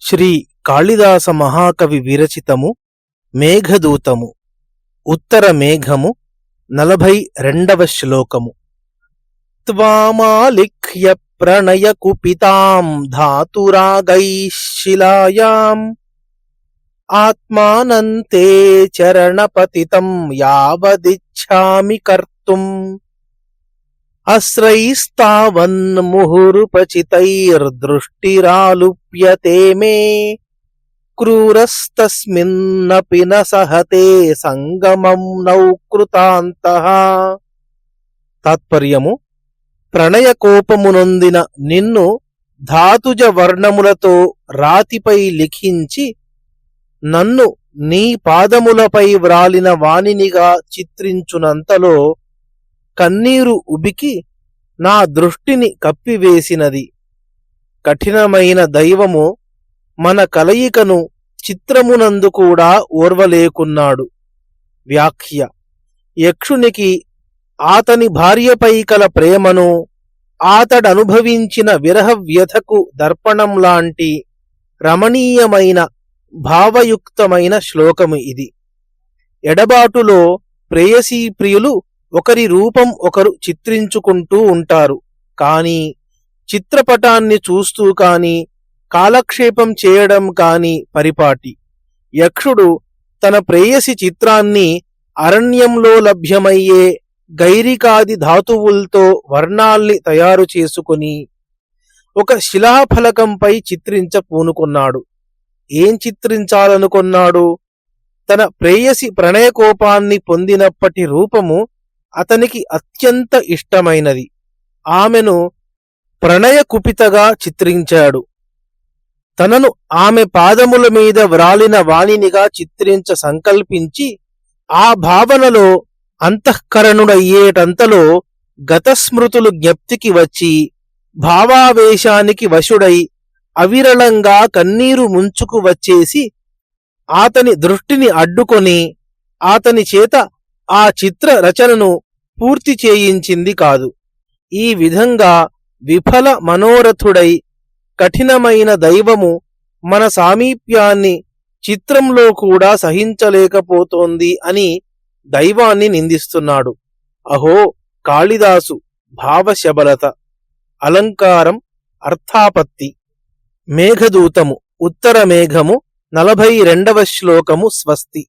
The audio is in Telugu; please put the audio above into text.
శ్రీ కాళిదాస మహాకవి విరచితము మేఘదూతము ఉత్తర మేఘము 42వ శ్లోకము. త్వామాలిఖ్య ప్రణయ కుపితాం ధాతురాగైః శిలాయాం ఆత్మానంతే చరణపతితం యావదిచ్ఛామి కర్తుం అశ్రైస్తావన్ముహురుపచితైర్దృష్టిరాలుప్యతే మే క్రూరస్తస్మిన్నపి న సహతే సంగమం నౌ కృతాంతః. తాత్పర్యము: ప్రణయకోపమునొందిన నిన్ను ధాతుజ వర్ణములతో రాతిపై లిఖించి నన్ను నీ పాదములపై వ్రాలిన వానినిగా చిత్రించునంతలో కన్నీరు ఉబికి నా దృష్టిని కప్పివేసినది. కఠినమైన దైవము మన కలయికను చిత్రమునందు కూడా ఓర్వలేకున్నాడు. వ్యాఖ్య: యక్షునికి ఆతని భార్యపై కల ప్రేమను, ఆతడనుభవించిన విరహ వ్యధకు దర్పణంలాంటి రమణీయమైన భావయుక్తమైన శ్లోకము ఇది. ఎడబాటులో ప్రేయసీ ప్రియులు ఒకరి రూపం ఒకరు చిత్రించుకుంటూ ఉంటారు. కాని చిత్రపటాన్ని చూస్తూ కాని కాలక్షేపం చేయడం కాని పరిపాటి. యక్షుడు తన ప్రేయసి చిత్రాన్ని అరణ్యంలో లభ్యమయ్యే గైరికాది ధాతువులతో వర్ణాల్ని తయారు చేసుకుని ఒక శిలాఫలకంపై చిత్రించ పూనుకున్నాడు. ఏం చిత్రించాలనుకున్నాడు? తన ప్రేయసి ప్రణయకోపాన్ని పొందినప్పటి రూపము అతనికి అత్యంత ఇష్టమైనది. ఆమెను ప్రణయ కుపితగా చిత్రించాడు. తనను ఆమె పాదముల మీద వ్రాలిన వాణినిగా చిత్రించ సంకల్పించి ఆ భావనలో అంతఃకరణుడయ్యేటంతలో గతస్మృతులు జ్ఞప్తికి వచ్చి భావావేశానికి వశుడై అవిరళంగా కన్నీరు ముంచుకు వచ్చేసి ఆతని దృష్టిని అడ్డుకొని ఆతని చేత ఆ చిత్ర రచనను పూర్తి చేయించింది కాదు. ఈ విధంగా విఫల మనోరథుడై కఠినమైన దైవము మన సామీప్యాన్ని చిత్రంలో కూడా సహించలేకపోతోంది అని దైవాన్ని నిందిస్తున్నాడు. అహో కాళిదాసు భావశబలత. అలంకారం అర్థాపత్తి. మేఘదూతము ఉత్తర మేఘము 42వ శ్లోకము. స్వస్తి.